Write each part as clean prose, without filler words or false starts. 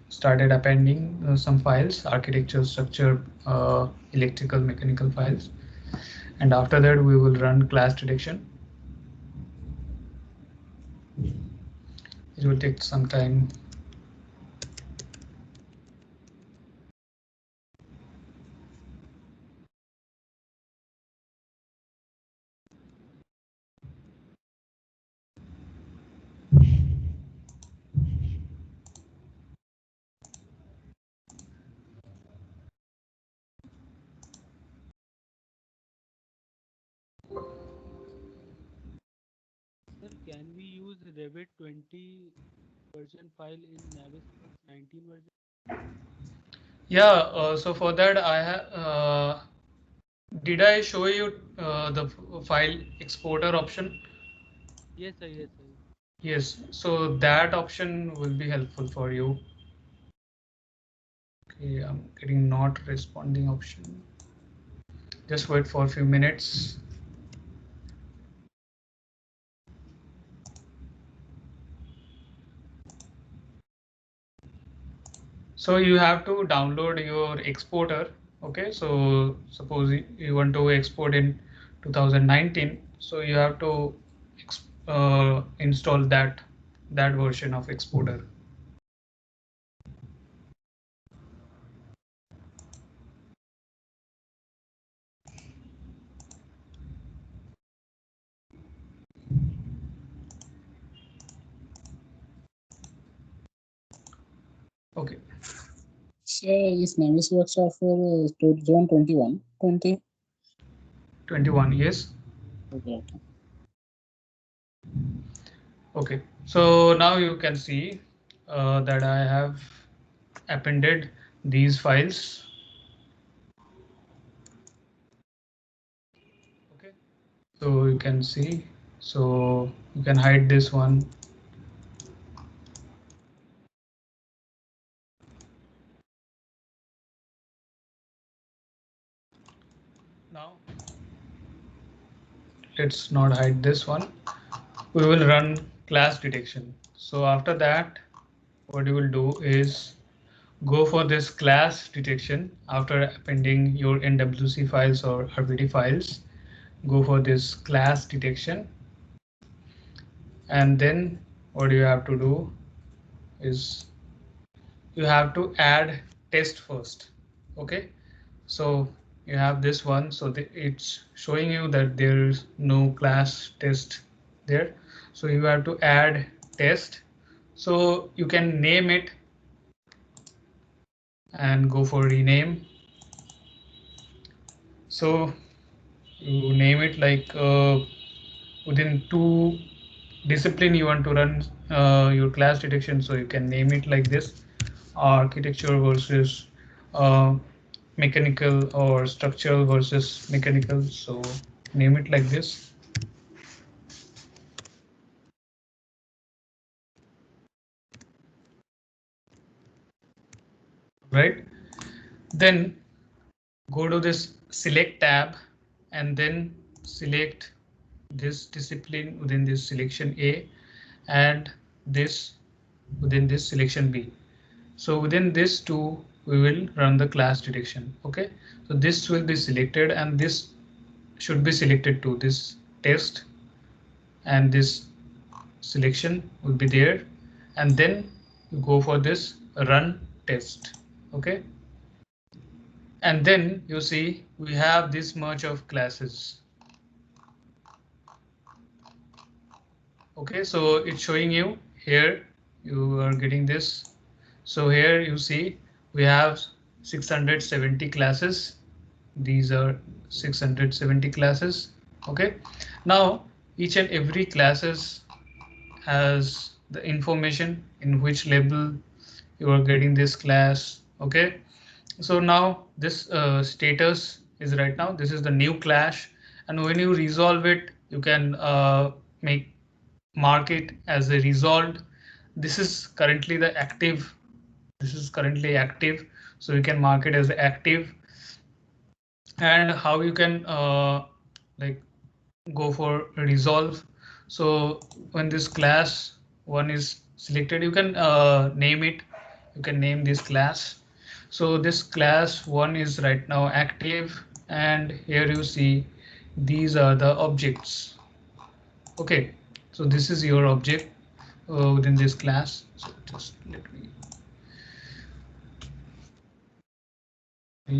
started appending some files, architecture, structure, electrical, mechanical files. And after that, we will run class detection. It will take some time. Sir, can we use Revit 20 version file in Navisworks 19 version? Yeah, so for that, did I show you the file exporter option? Yes, sir. Yes, sir. Yes, so that option will be helpful for you. Okay, I'm getting not responding option. Just wait for a few minutes. So you have to download your exporter. Okay, so suppose you want to export in 2019, so you have to install that version of exporter. Okay, So is Navisworks are for zone 21, 20? 21. Yes. Okay, okay. Okay, so now you can see that I have appended these files. Okay, so you can see, so you can hide this one. Now let's not hide this one. We will run class detection. So after that, what you will do is go for this class detection. After appending your NWC files or RPD files, go for this class detection, and then what you have to do is you have to add test first. Okay, so you have this one, so it's showing you that there is no class test there, so you have to add test. So you can name it and go for rename. So you name it like within two discipline you want to run your class detection, so you can name it like this: architecture versus uh, mechanical, or structural versus mechanical. So name it like this. Right, then go to this select tab and then select this discipline within this selection A, and this within this selection B. So within this two, we will run the class detection. Okay, so this will be selected and this should be selected to this test, and this selection will be there, and then you go for this run test. Okay, and then you see we have this much of classes. Okay, so it's showing you here, you are getting this. So here you see we have 670 classes. These are 670 classes. Okay, now each and every classes has the information in which label you are getting this class. Okay, so now this status is right now, this is the new class, and when you resolve it, you can make mark it as a resolved. This is currently the active, this is currently active, so you can mark it as active. And how you can like go for resolve. So when this class one is selected, you can name it you can name this class. So this class 1 is right now active, and here you see these are the objects. Okay, so this is your object within this class. So just let me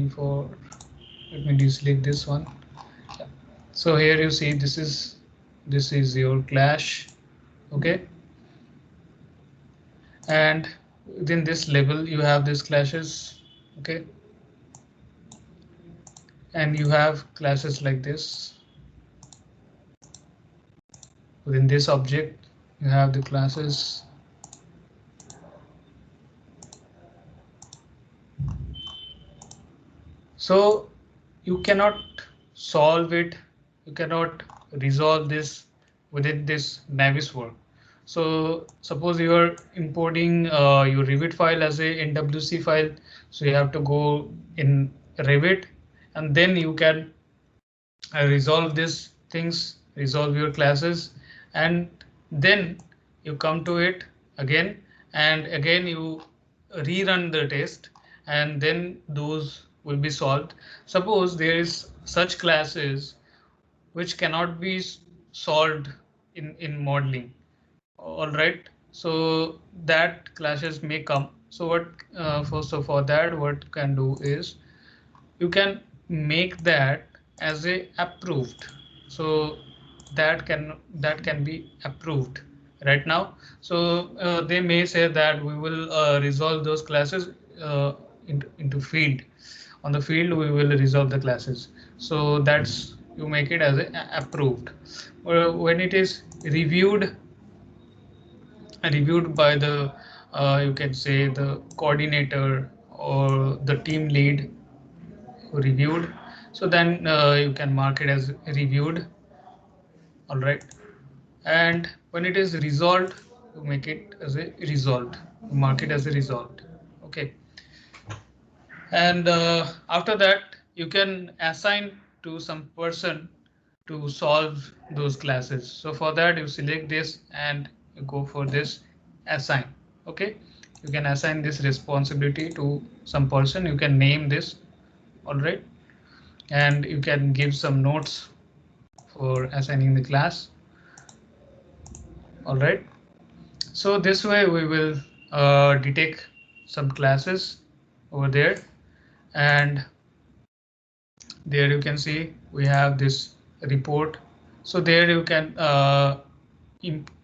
for let me deselect this one. Yeah. So here you see this is your class. Okay, and within this level you have these classes. Okay, and you have classes like this. Within this object you have the classes. So you cannot solve it, you cannot resolve this within this Navisworks. So suppose you are importing your Revit file as a NWC file, so you have to go in Revit, and then you can resolve these things, resolve your classes, and then you come to it again, and again you rerun the test, and then those will be solved. Suppose there is such classes which cannot be solved in modeling. All right, so that classes may come. So what for that what can do is you can make that as a approved. So that can be approved right now. So they may say that we will resolve those classes into field. On the field we will resolve the classes. So that's you make it as a approved. When it is reviewed by the you can say the coordinator or the team lead reviewed, so then you can mark it as reviewed. All right, and when it is resolved, you make it as a resolved, you mark it as a resolved. Okay, and after that you can assign to some person to solve those classes. So for that you select this and you go for this assign. Okay, you can assign this responsibility to some person, you can name this. All right, and you can give some notes for assigning the class. All right, so this way we will detect some classes over there, and there you can see we have this report. So there you can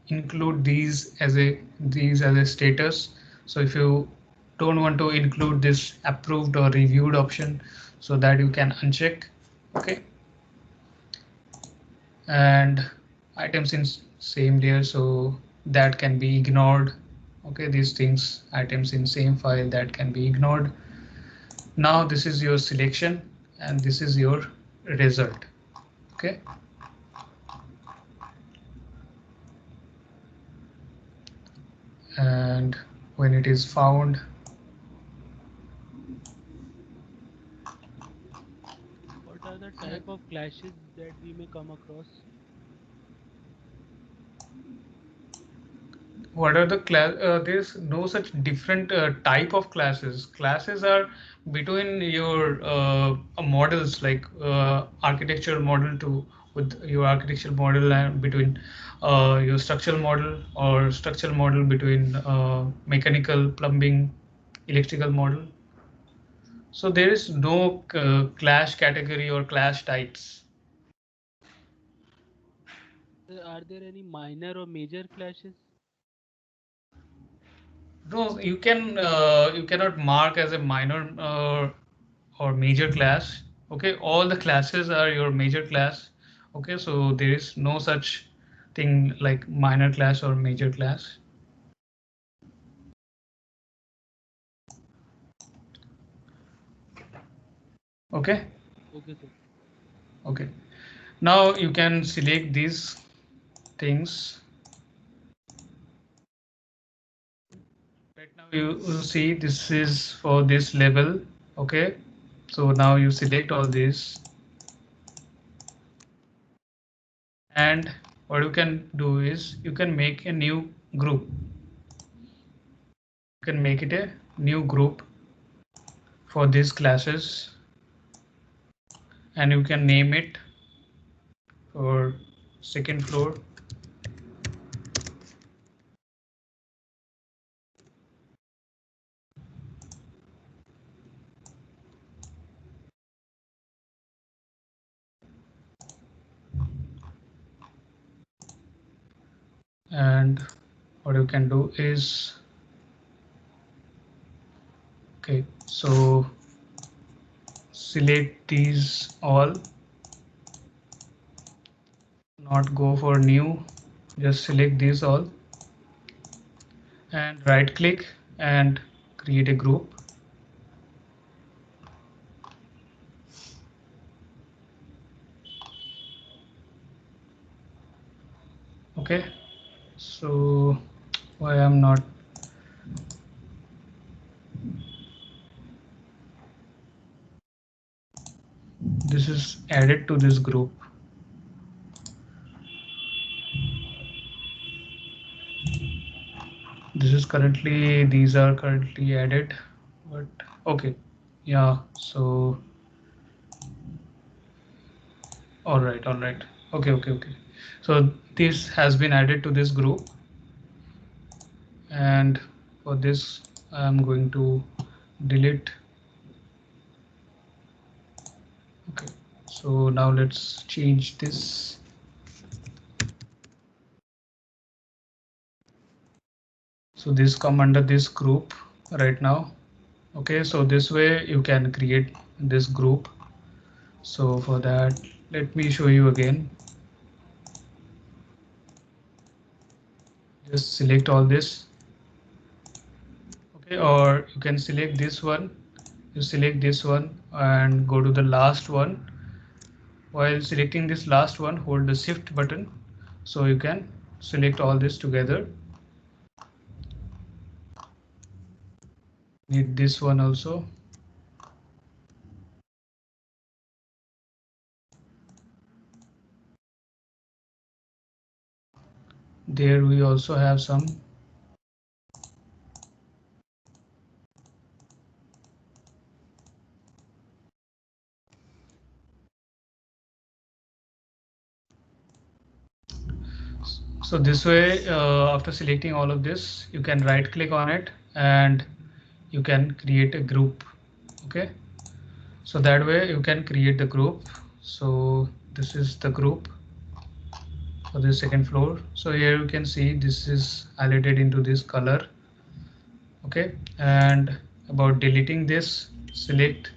include these as a status. So if you don't want to include this approved or reviewed option, so that you can uncheck. Okay, and items in same layer, so that can be ignored. Okay, these things, items in same file, that can be ignored. Now this is your selection and this is your result. Okay, and when it is found, What are the type of clashes that we may come across? what are the class, there's no such different type of classes. Classes are between your models, like architectural model to with your architectural model, and between your structural model, or structural model between mechanical, plumbing, electrical model. So there is no clash category or clash types. Are there any minor or major clashes? No, you cannot mark as a minor or major class. Okay, all the classes are your major class. Okay, so there is no such thing like minor class or major class. Okay, Okay, sir. okay. Now you can select these things. Right now you will see this is for this level. Okay, so now you select all these, and what you can do is you can make a new group. You can make it a new group for these classes, and you can name it for second floor. And what you can do is, okay, so select these all, not go for new, just select these all and right click and create a group. Okay, so why I'm not, this is added to this group. This is currently, these are currently added, but okay, yeah, so all right, okay, so this has been added to this group, and for this I'm going to delete. Okay, so now let's change this. So this come under this group right now. Okay, so this way you can create this group. So for that, let me show you again. Just select all this. Okay, or you can select this one. You select this one and go to the last one. While selecting this last one, hold the shift button so you can select all this together. Need this one also. There we also have some. So this way, after selecting all of this, you can right click on it and you can create a group. Okay, so that way you can create the group. So this is the group for the second floor. So here you can see this is highlighted into this color. Okay, and about deleting this, select.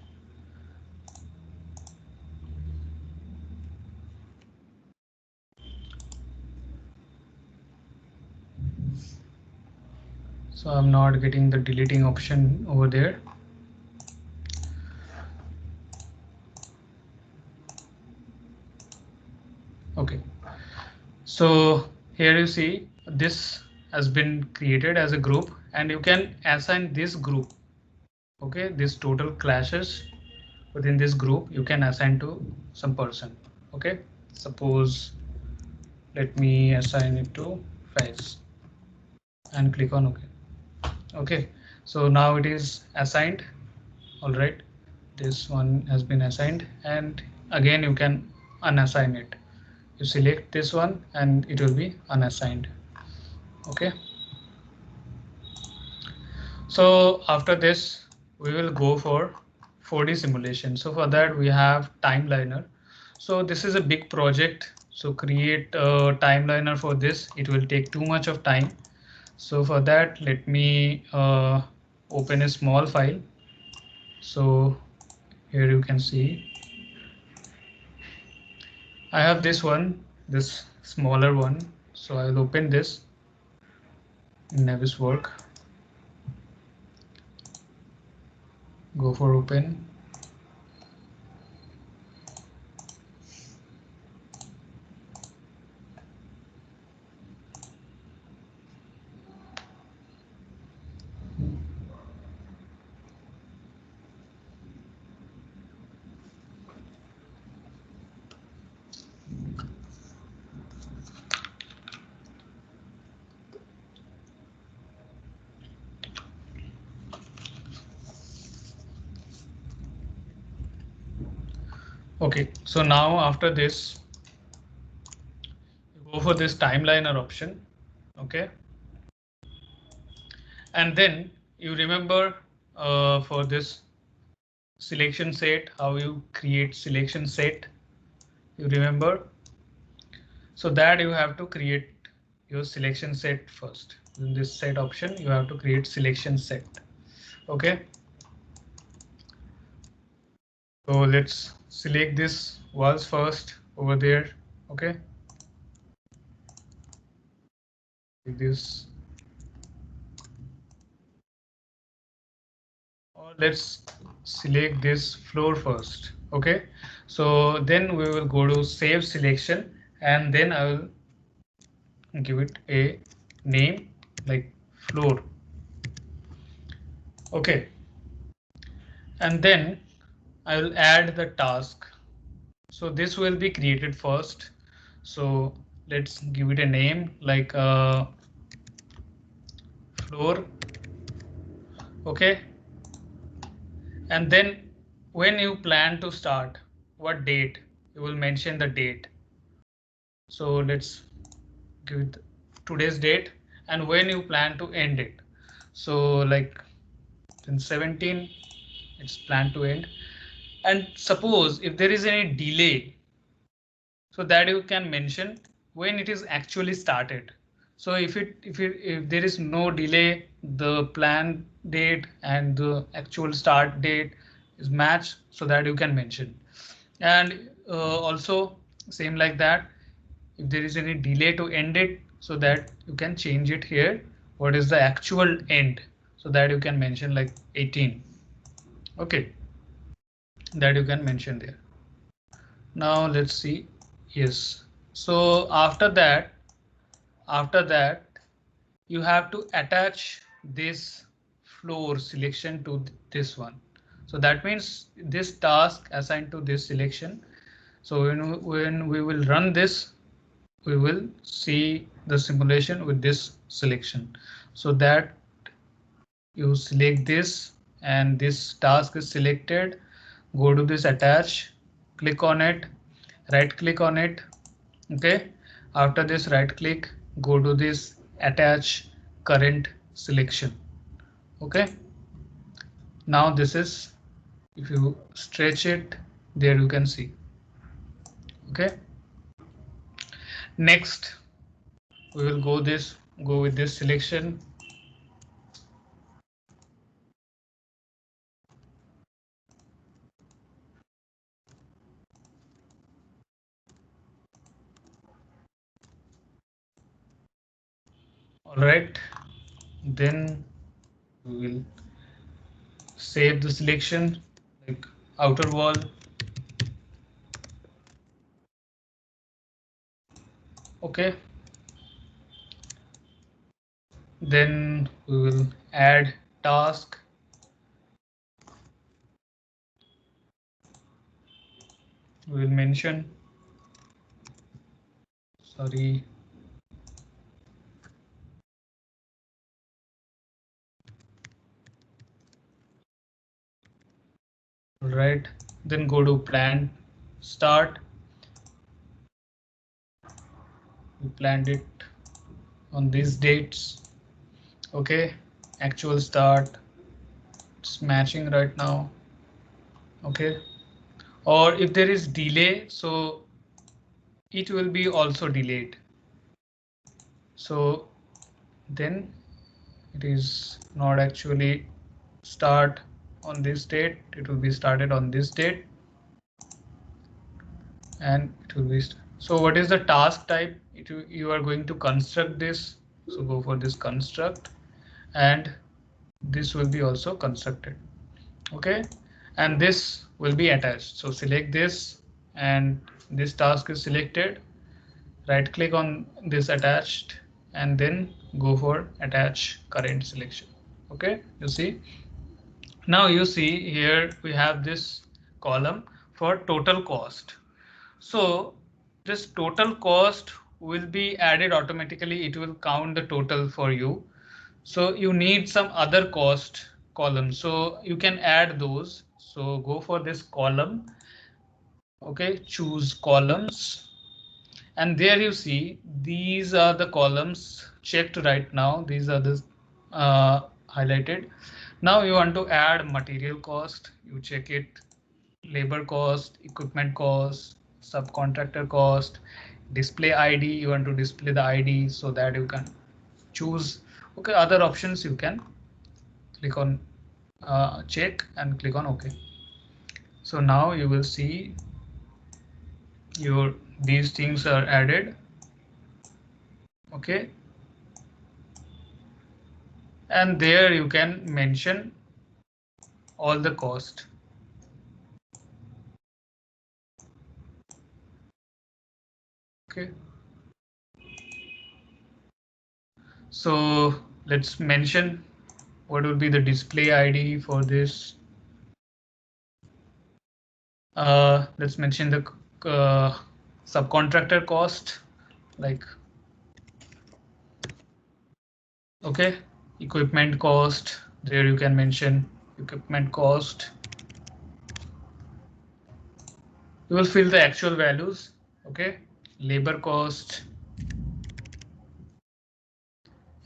So I'm not getting the deleting option over there. Okay, so here you see this has been created as a group, and you can assign this group. Okay, this total clashes within this group you can assign to some person. Okay, suppose let me assign it to Faiz and click on OK. Okay, so now it is assigned. All right, this one has been assigned, and again you can unassign it. You select this one and it will be unassigned. Okay, so after this we will go for 4D simulation. So for that we have timeliner. So this is a big project, so create a timeliner for this, it will take too much of time. So for that, let me open a small file. So here you can see I have this one, this smaller one. So I'll open this in Navisworks. Go for open. Okay, so now after this, you go for this timeliner option. Okay, and then you remember for this selection set, how you create selection set, you remember. So that you have to create your selection set first. In this set option, you have to create selection set. Okay, so let's select this walls first over there. Okay, like this, or let's select this floor first. Okay, so then we will go to save selection, and then I will give it a name like floor. Okay, and then I will add the task. So this will be created first. So let's give it a name like floor. Okay, and then when you plan to start, what date, you will mention the date. So let's give it today's date, and when you plan to end it. So like in 17, it's planned to end. And suppose if there is any delay, so that you can mention when it is actually started. So if there is no delay, the planned date and the actual start date is matched, so that you can mention. And also same like that, if there is any delay to end it, so that you can change it here, what is the actual end, so that you can mention like 18. Okay, that you can mention there. Now let's see. Yes, so after that you have to attach this floor selection to this one. So that means this task assigned to this selection. So when we will run this, we will see the simulation with this selection. So that you select this, and this task is selected. Go to this attach, click on it, right click on it. Okay, after this right click, go to this attach current selection. Okay, now this is, if you stretch it, there you can see. Okay, next we will go with this selection. All right, then we will save the selection like outer wall. Okay, then we will add task. We will mention, sorry, right, then go to plan start. We planned it on these dates. Okay, actual start, it's matching right now. Okay, or if there is delay, so it will be also delayed. So then it is not actually start on this date, it will be started on this date, and it will be so what is the task type, you are going to construct this, so go for this construct, and this will be also constructed. Okay, and this will be attached. So select this, and this task is selected, right click on this attached, and then go for attach current selection. Okay, you see, now you see here we have this column for total cost. So this total cost will be added automatically, it will count the total for you. So you need some other cost column, so you can add those. So go for this column, Okay, choose columns, and there you see these are the columns checked right now. These are the highlighted. Now you want to add material cost, you check it, labor cost, equipment cost, subcontractor cost, display ID. You want to display the ID so that you can choose. Okay, other options you can click on check and click on OK. So now you will see your these things are added. Okay, and there you can mention all the cost. Okay, so let's mention what would be the display ID for this. Let's mention the subcontractor cost, like, okay, equipment cost. There you can mention equipment cost. You will fill the actual values. Okay, labor cost,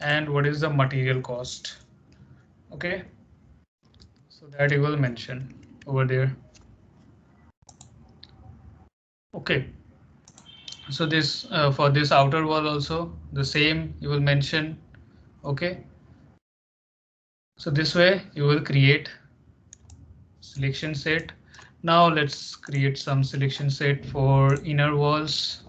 and what is the material cost. Okay, so that you will mention over there. Okay, so this for this outer wall also the same you will mention. Okay, so this way you will create selection set. Now let's create some selection set for inner walls.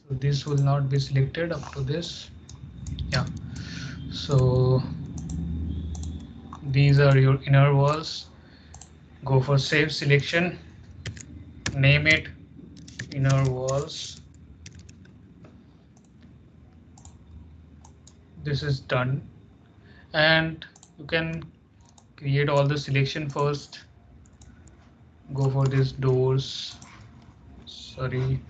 So this will not be selected up to this. Yeah, so these are your inner walls. Go for save selection, name it inner walls. This is done, and you can create all the selection first. Go for these doors. Sorry.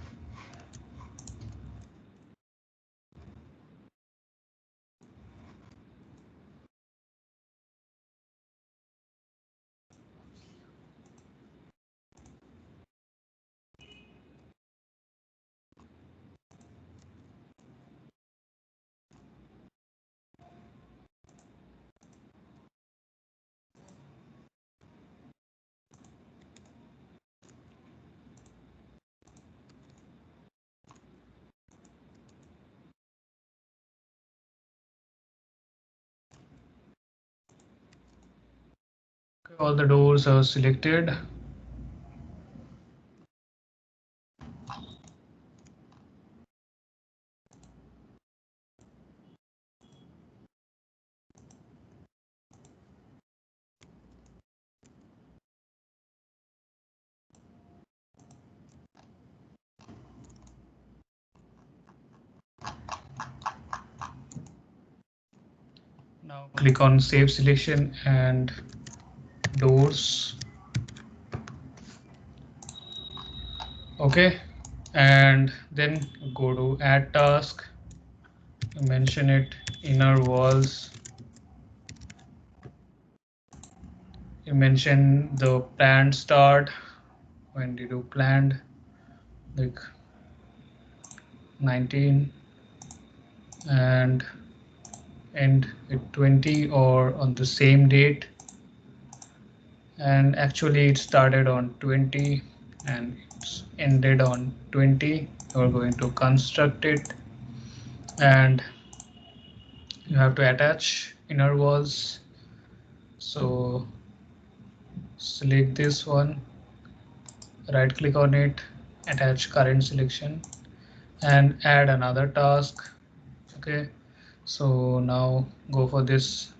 All the doors are selected. Now click on save selection and doors. Okay, and then go to add task. Mention it inner walls. You mention the planned start. When did you planned? Like 19 and end at 20 or on the same date. And actually it started on 20 and it's ended on 20. You're going to construct it and you have to attach inner walls. So select this one, right click on it, attach current selection and add another task. Okay, so now go for this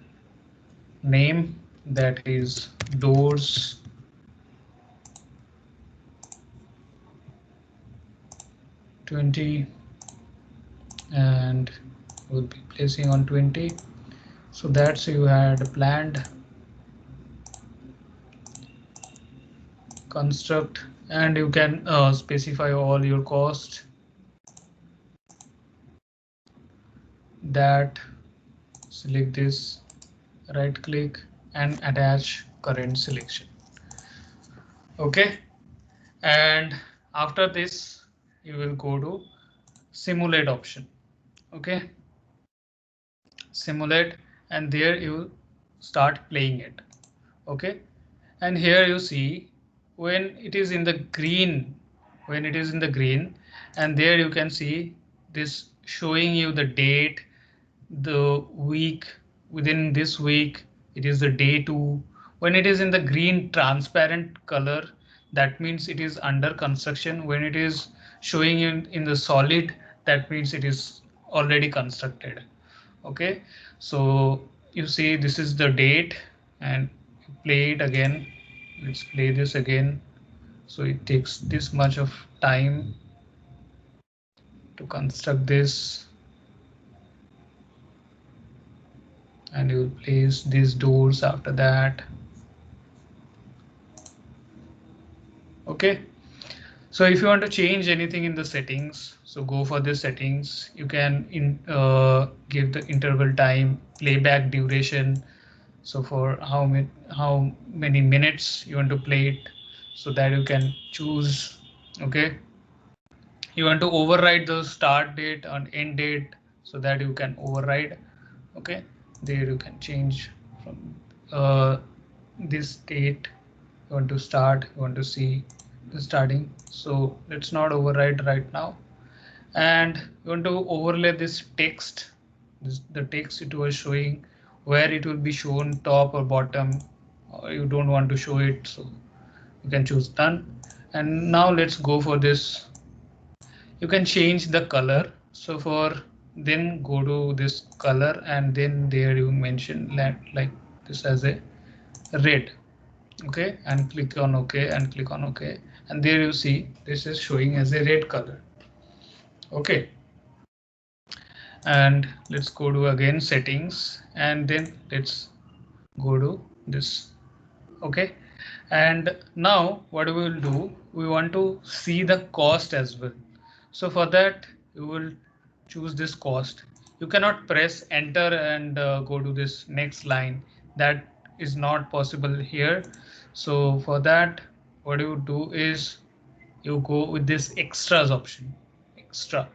name, that is doors 20, and we'll be placing on 20. So that's you had planned construct and you can specify all your cost that. Select this, right click and attach current selection. Okay, and after this you will go to simulate option. Okay, simulate, and there you start playing it. Okay, and here you see when it is in the green, and there you can see this showing you the date, the week. Within this week it is the day 2. When it is in the green transparent color, that means it is under construction. When it is showing in the solid, that means it is already constructed. Okay, so you see this is the date, and play it again. Let's play this again. So it takes this much of time to construct this, and you will place these doors after that. Okay, so if you want to change anything in the settings, so go for the settings. You can give the interval time, playback duration, so for how many minutes you want to play it, so that you can choose. Okay, you want to override the start date and end date, so that you can override. Okay, there you can change from this date you want to start, you want to see the starting. So let's not override right now, and you want to overlay this text, the text it was showing, where it will be shown top or bottom, or you don't want to show it, so you can choose done. And now let's go for this. You can change the color. So for then go to this color, and then there you mention like this as a red. Okay, and click on OK and click on OK, and there you see this is showing as a red color. Okay, and let's go to again settings, and then let's go to this. Okay, and now what we will do, we want to see the cost as well. So for that you will choose this cost. You cannot press enter and go to this next line, that is not possible here. So for that, what you do is you go with this extras option, extra.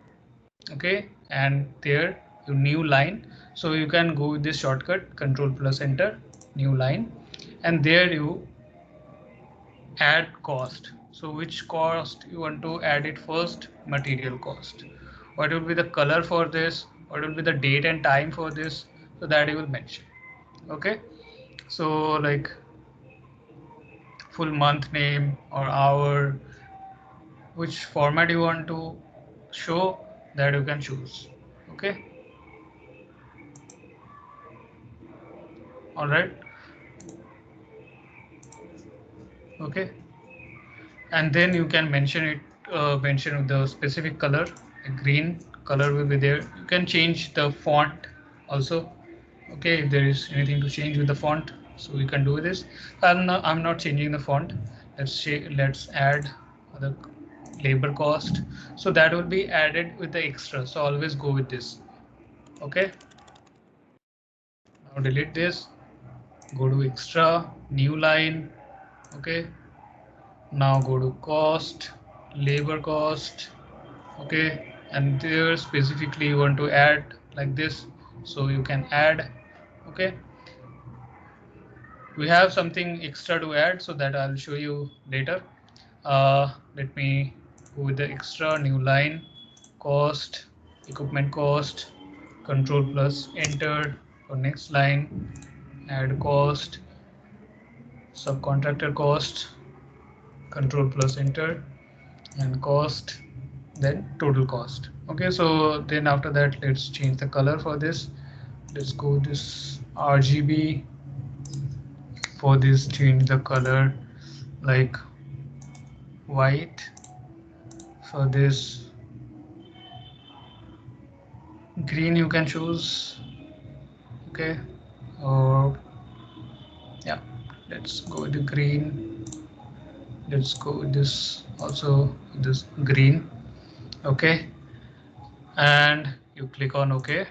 Okay, and there you new line, so you can go with this shortcut control plus enter, new line, and there you add cost. So which cost you want to add it first? Material cost. What will be the color for this? What will be the date and time for this? So that you will mention. Okay, so like full month name or hour, which format you want to show, that you can choose. Okay, all right. Okay, and then you can mention it, mention the specific color. A green color will be there. You can change the font also. Okay, if there is anything to change with the font, so we can do this. I'm not changing the font. Let's add the labor cost, so that will be added with the extra, so always go with this. Okay, now delete this, go to extra, new line. Okay, now go to cost, labor cost. Okay, and there specifically you want to add like this, so you can add. Okay, we have something extra to add, so that I'll show you later. Let me go with the extra, new line, cost, equipment cost, control plus enter for next line, add cost, subcontractor cost, control plus enter, and cost, then total cost. Okay, so then after that, let's change the color for this. Let's go this RGB. For this, change the color like white. For this, green you can choose. Okay, or yeah, let's go with the green. let's go with this also, this green. Okay, and you click on OK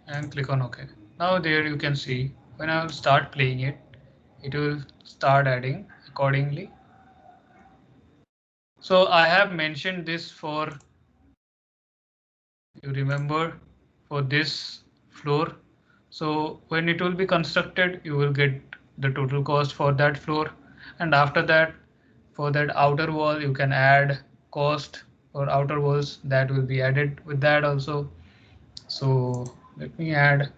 and click on OK. Now there you can see when I will start playing it, it will start adding accordingly. So I have mentioned this for, you remember, for this floor. So when it will be constructed, you will get the total cost for that floor. And after that, for that outer wall, you can add cost for outer walls that will be added with that also. So let me add.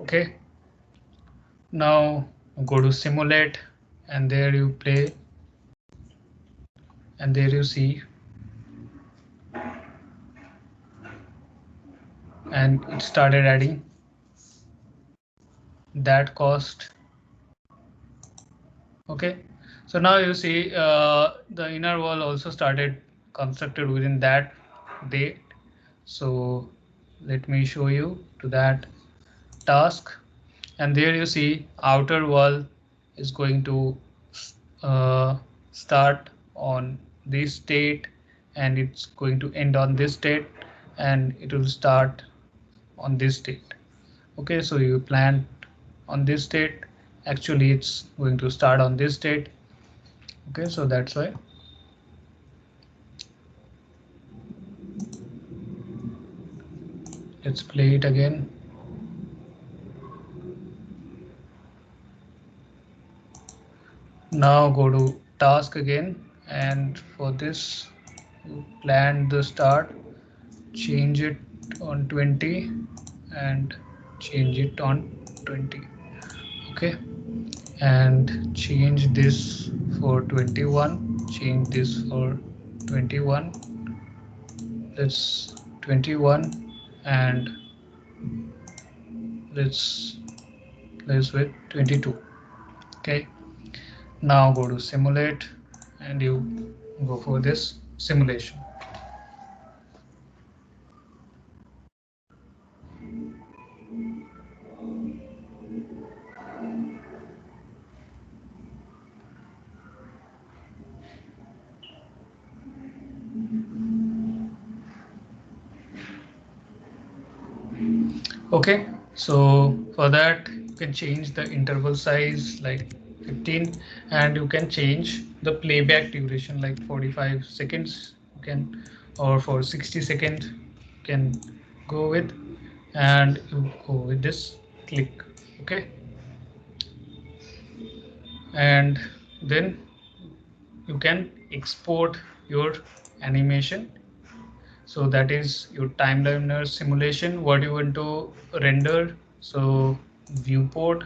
Okay, now go to simulate and there you play and there you see, and it started adding that cost. Okay, so now you see the inner wall also started constructed within that date. So let me show you to that task, and there you see outer wall is going to start on this date and it's going to end on this date and it will start on this date. Okay, so you planned on this date, actually it's going to start on this date. Okay, so that's why. Let's play it again. Now go to task again, and for this you plan the start, change it on 20 and change it on 20. Okay, and change this for 21, change this for 21. Let's 21 and let's with 22. Okay, now go to simulate and you go for this simulation. Okay, so for that you can change the interval size like 15, and you can change the playback duration like 45 seconds you can, or for 60 seconds you can go with, and you go with this click. Okay, and then you can export your animation. So that is your timeliner simulation, what you want to render. So viewport,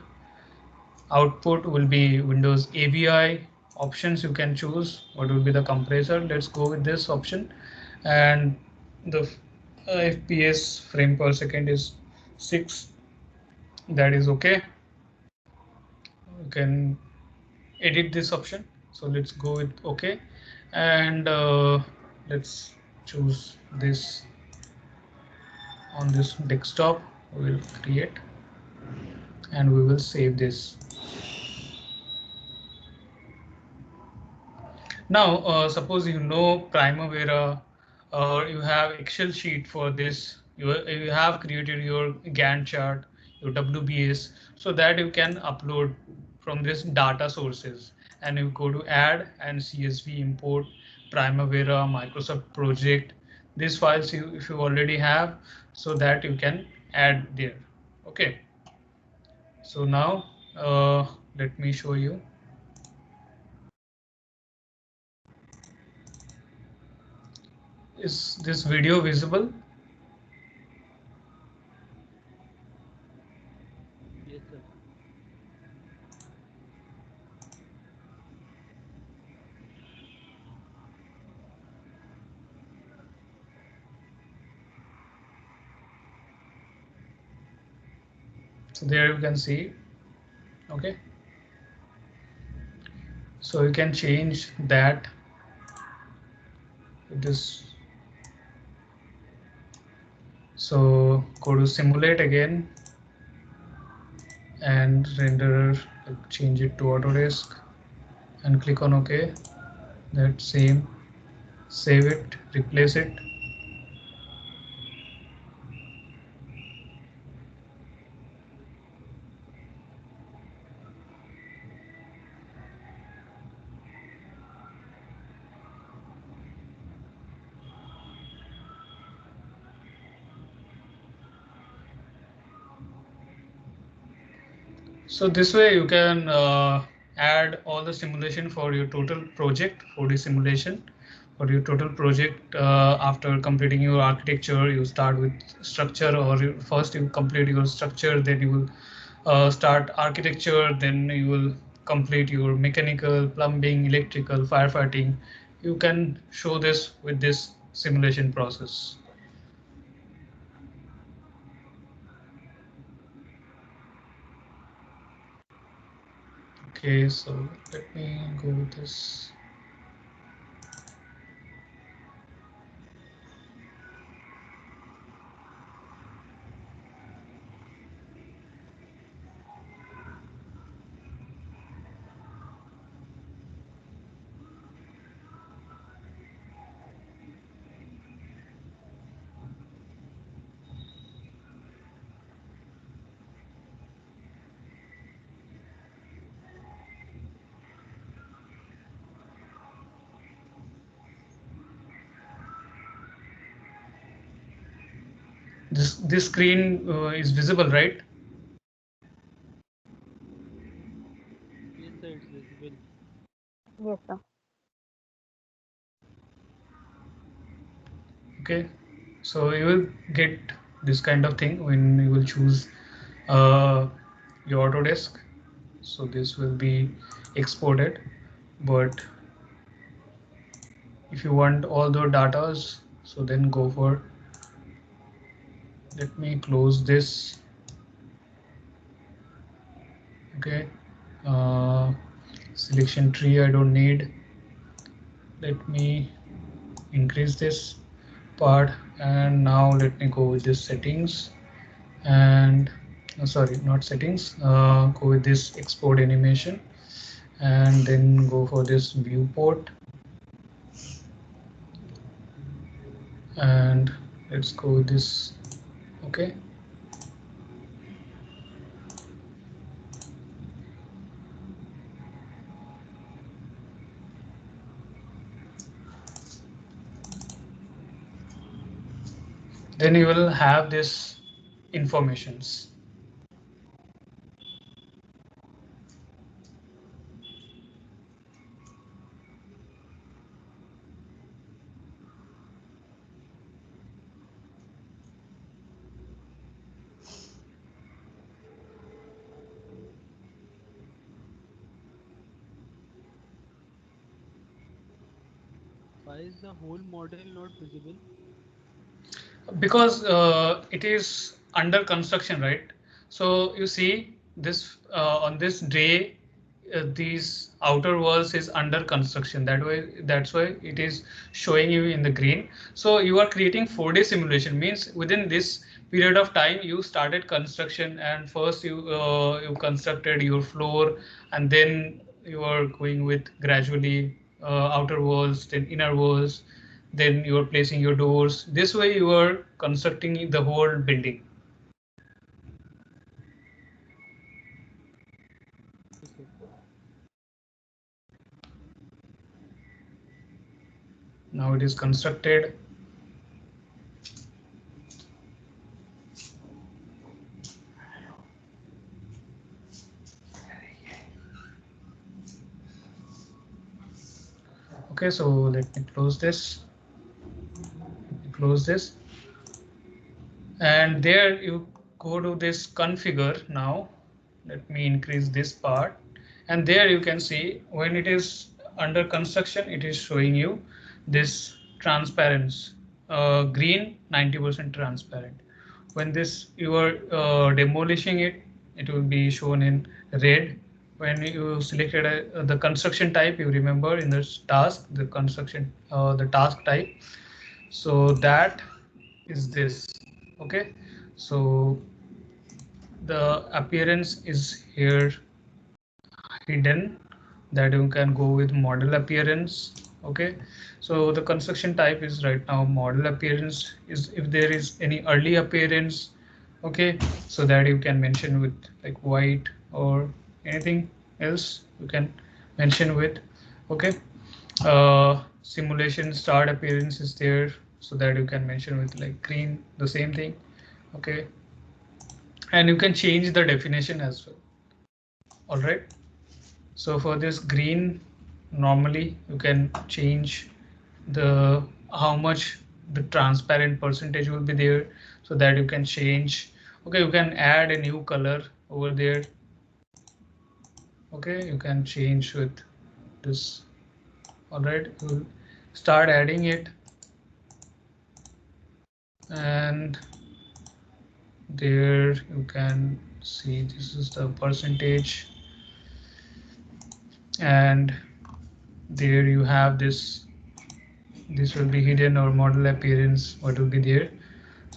output will be Windows AVI. Options you can choose what will be the compressor. Let's go with this option, and the FPS frame per second is 6. That is okay. You can edit this option. So let's go with OK, and let's choose this on this desktop. We will create and we will save this. Now, suppose you know Primavera or you have Excel sheet for this, you have created your Gantt chart, your WBS, so that you can upload from this data sources, and you go to add and CSV import Primavera Microsoft project. These files you, if you already have, so that you can add there. Okay, so now let me show you. Is this video visible? Yes, sir. So there you can see. Okay, so you can change that with this. So go to simulate again and render, change it to Autodesk and click on OK. That same, save it, replace it. So this way you can add all the simulation for your total project, 4D simulation for your total project. After completing your architecture, you start with structure, or first you complete your structure, then you will start architecture, then you will complete your mechanical, plumbing, electrical, firefighting. You can show this with this simulation process. Okay, so let me go with this. This screen is visible, right? Yes, sir, it's visible. Yes, sir. Okay, so you will get this kind of thing when you will choose uh, your Autodesk. So this will be exported, but if you want all the datas, so then go for, let me close this. Okay, selection tree I don't need. Let me increase this part, and now let me go with this settings, and sorry, not settings, go with this export animation, and then go for this viewport, and let's go with this. Okay, then you will have this informations. Why is the whole model not visible? Because it is under construction, right? So you see this on this day, these outer walls is under construction. That's why it is showing you in the green. So you are creating 4D simulation, means within this period of time you started construction, and first you constructed your floor, and then you are going with gradually outer walls, then inner walls, then you are placing your doors. This way you are constructing the whole building. Yes, sir. Now it is constructed. Okay, so let me close this, close this, and there you go to this configure. Now let me increase this part, and there you can see when it is under construction, it is showing you this transparency, green 90% transparent. When this you are demolishing it, it will be shown in red. When you selected the construction type, you remember in this task, the construction, the task type. So that is this. Okay, so the appearance is here hidden, that you can go with model appearance. Okay, so the construction type is right now model appearance. Is if there is any early appearance, okay, so that you can mention with like white or anything else you can mention with. Okay, simulation start appearance is there, so that you can mention with like green, the same thing. Okay, and you can change the definition as well. All right, so for this green, normally you can change the how much the transparent percentage will be there, so that you can change. Okay, you can add a new color over there. Okay, you can change with this. All right, you'll start adding it, and there you can see this is the percentage, and there you have this. This will be hidden or model appearance, what will be there.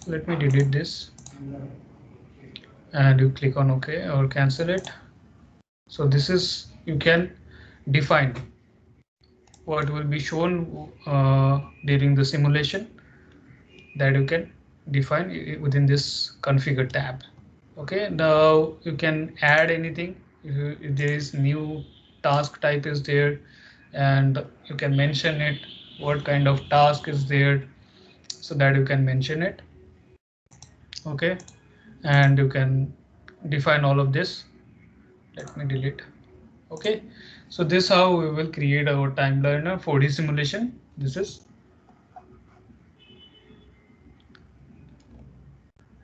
So let me delete this, and you click on OK or cancel it. So this is, you can define what will be shown during the simulation, that you can define within this configure tab. Okay, now you can add anything. If there is new task type is there, and you can mention it, what kind of task is there, so that you can mention it. Okay, and you can define all of this. Let me delete. Okay, so this how we will create our timeliner 4D simulation. This is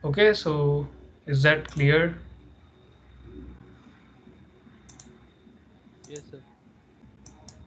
okay. So is that clear? Yes, sir.